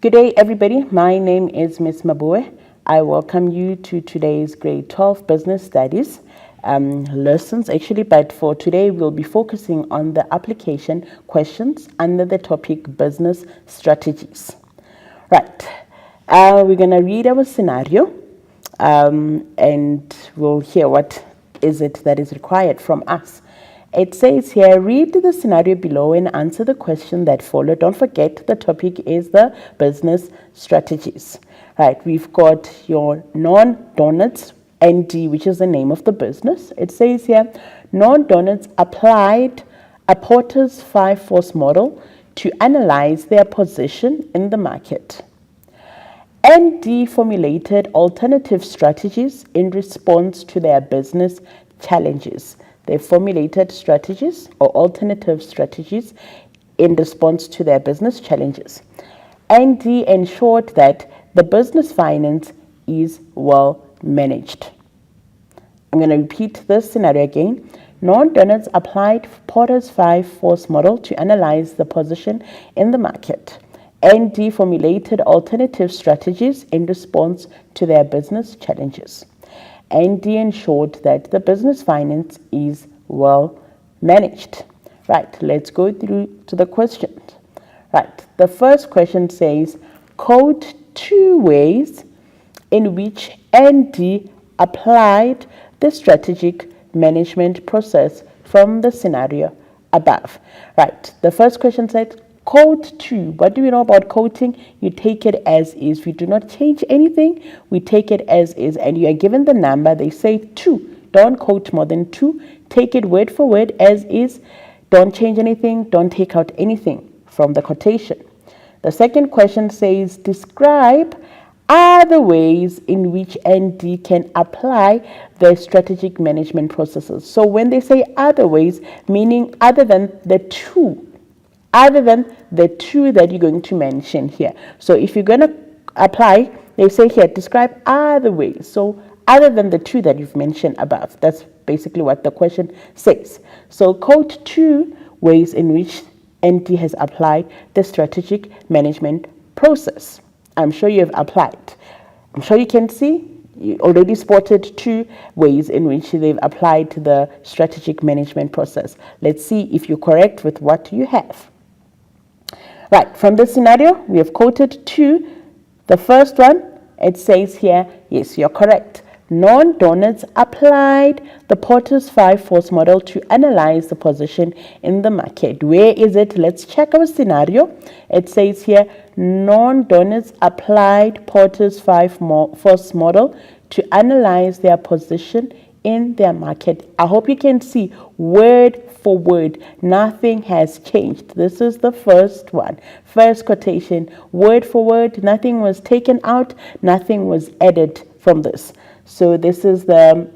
Good day, everybody. My name is Miss Mabue. I welcome you to today's grade 12 business studies lessons, actually, but for today we'll be focusing on the application questions under the topic business strategies. Right. We're going to read our scenario and we'll hear what is it that is required from us. It says here, read the scenario below and answer the question that follow. Don't forget the topic is the business strategies. Right, we've got your non-donuts, ND, which is the name of the business. It says here, non-donuts applied a Porter's 5 force model to analyze their position in the market. ND formulated alternative strategies in response to their business challenges. They formulated strategies or alternative strategies in response to their business challenges. ND ensured that the business finance is well managed. I'm going to repeat this scenario again. Non-donuts applied Porter's 5 force model to analyze the position in the market. ND formulated alternative strategies in response to their business challenges. ND ensured that the business finance is well managed. Right, let's go through to the questions. Right, the first question says, quote 2 ways in which ND applied the strategic management process from the scenario above. Right, the first question said, Code 2. What do we know about quoting? You take it as is. We do not change anything. We take it as is. And you are given the number. They say 2. Don't quote more than 2. Take it word for word as is. Don't change anything. Don't take out anything from the quotation. The second question says, describe other ways in which ND can apply the strategic management processes. So when they say other ways, meaning other than the 2. Other than the 2 that you're going to mention here. So if you're going to apply, they say here, describe other ways. So other than the 2 that you've mentioned above. That's basically what the question says. So quote 2 ways in which ND has applied the strategic management process. I'm sure you have applied. I'm sure you can see. You already spotted 2 ways in which they've applied the strategic management process. Let's see if you're correct with what you have. Right, from this scenario, we have quoted 2. The first one, it says here, yes, you're correct. Non-donuts applied the Porter's 5 force model to analyze the position in the market. Where is it? Let's check our scenario. It says here, non-donuts applied Porter's 5 force model to analyze their position in their market. I hope you can see word for word, nothing has changed. This is the first one. First quotation, word for word, nothing was taken out, nothing was added from this. So this is the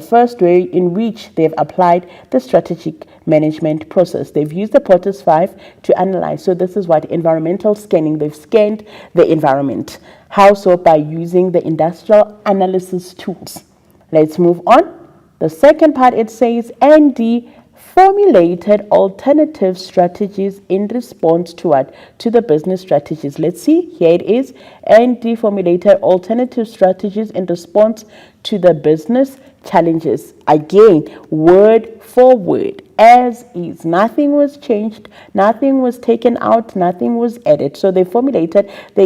first way in which they've applied the strategic management process. They've used the Porter's 5 to analyze. So this is what environmental scanning. They've scanned the environment. How so? By using the industrial analysis tools. Let's move on. The second part, it says, ND formulated alternative strategies in response to what? To the business strategies. Let's see. Here it is. ND formulated alternative strategies in response to the business challenges. Again, word for word, as is. Nothing was changed, nothing was taken out, nothing was added. So they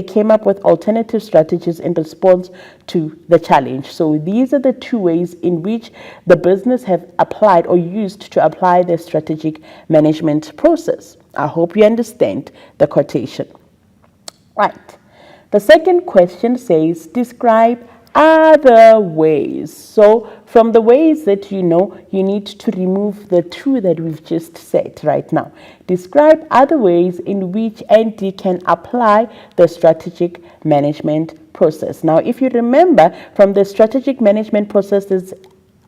came up with alternative strategies in response to the challenge. So these are the 2 ways in which the business have applied or used to apply their strategic management process. I hope you understand the quotation. Right. The second question says, describe other ways. So from the ways that you know, you need to remove the 2 that we've just said right now. Describe other ways in which ND can apply the strategic management process. Now, if you remember from the strategic management process, there's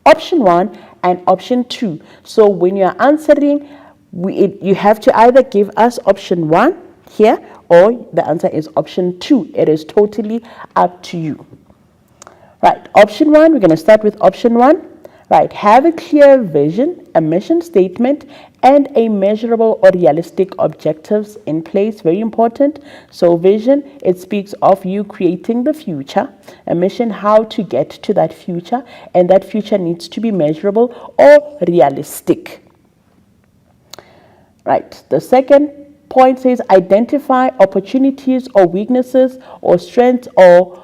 option 1 and option 2. So when you're answering, you have to either give us option 1 here or the answer is option 2. It is totally up to you. Right, option 1, we're going to start with option 1. Right, have a clear vision, a mission statement, and a measurable or realistic objectives in place. Very important. So vision, it speaks of you creating the future. A mission, how to get to that future, and that future needs to be measurable or realistic. Right, the second point says identify opportunities or weaknesses or strengths or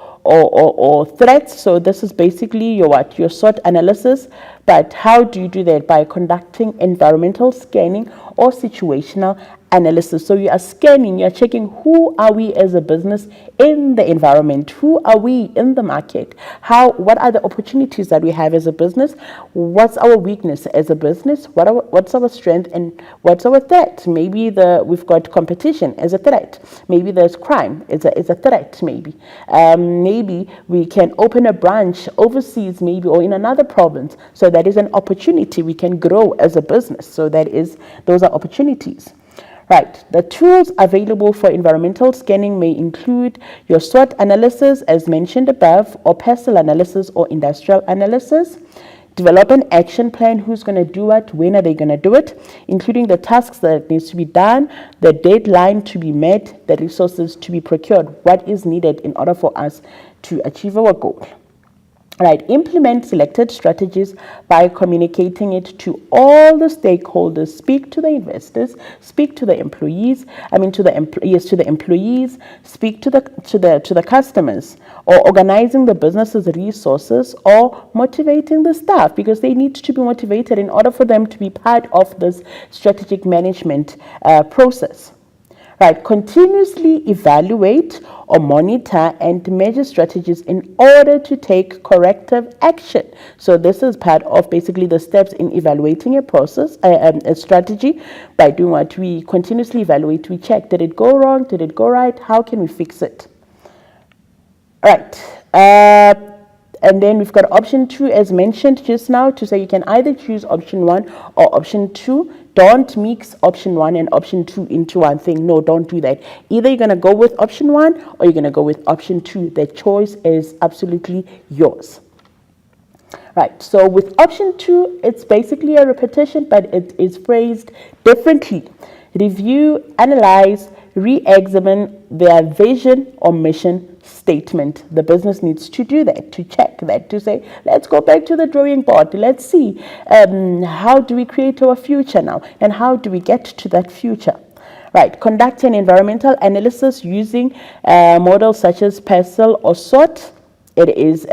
threats. So this is basically your SWOT analysis. But how do you do that? By conducting environmental scanning or situational analysis. So you are scanning, you're checking who are we as a business in the environment, who are we in the market, what are the opportunities that we have as a business, what's our weakness as a business, what's our strength, and what's our threat. Maybe we've got competition as a threat, maybe there's crime is a threat, maybe we can open a branch overseas, maybe, or in another province. So that is an opportunity, we can grow as a business. So those are opportunities. Right, the tools available for environmental scanning may include your SWOT analysis, as mentioned above, or parcel analysis or industrial analysis. Develop an action plan, who's going to do it, when are they going to do it, including the tasks that needs to be done, the deadline to be met, the resources to be procured, what is needed in order for us to achieve our goal. Right, implement selected strategies by communicating it to all the stakeholders. Speak to the investors, speak to the employees. To the employees. Speak to the customers, or organizing the business's resources, or motivating the staff, because they need to be motivated in order for them to be part of this strategic management process. Right, continuously evaluate or monitor and measure strategies in order to take corrective action. So this is part of basically the steps in evaluating a process, a strategy. By doing what? We continuously evaluate, we check, did it go wrong, did it go right, how can we fix it? Right, and then we've got option 2, as mentioned just now, to say you can either choose option 1 or option 2. Don't mix option 1 and option 2 into one thing. No, don't do that. Either you're going to go with option 1 or you're going to go with option 2. The choice is absolutely yours. Right, so with option 2, it's basically a repetition, but it is phrased differently. Review, analyze, re-examine their vision or mission statement. The business needs to do that, to check that, to say, let's go back to the drawing board. Let's see how do we create our future now, and how do we get to that future. Right, conduct an environmental analysis using models such as PERSEL or SWOT. These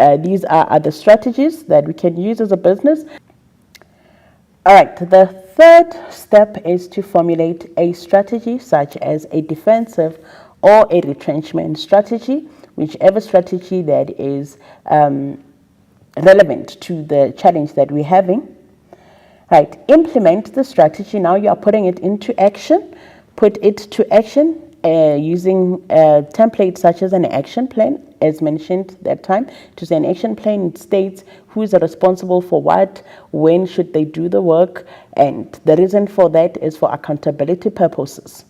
are the strategies that we can use as a business. All right, the third step is to formulate a strategy, such as a defensive or a retrenchment strategy, whichever strategy that is relevant to the challenge that we're having. Right, implement the strategy. Now you are putting it into action. Put it to action using templates such as an action plan, as mentioned that time. To say an action plan, it states who is responsible for what, when should they do the work, and the reason for that is for accountability purposes.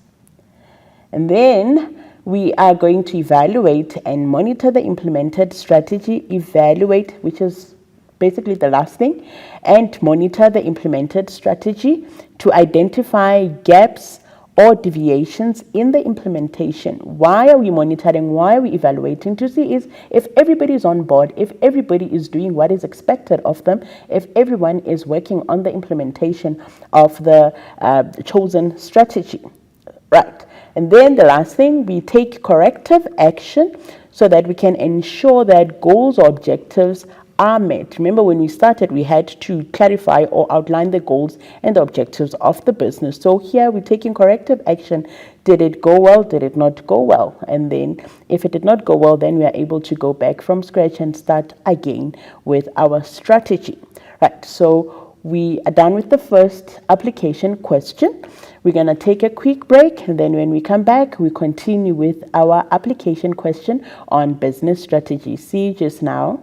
And then we are going to evaluate and monitor the implemented strategy. Evaluate, which is basically the last thing, and monitor the implemented strategy to identify gaps or deviations in the implementation. Why are we monitoring? Why are we evaluating? To see is if everybody is on board, if everybody is doing what is expected of them, if everyone is working on the implementation of the chosen strategy. Right. And then the last thing, we take corrective action so that we can ensure that goals or objectives are met. Remember, when we started, we had to clarify or outline the goals and the objectives of the business. So here we're taking corrective action. Did it go well? Did it not go well? And then if it did not go well, then we are able to go back from scratch and start again with our strategy. Right, so we are done with the first application question. We're going to take a quick break, and then when we come back, we continue with our application question on business strategy. See you just now.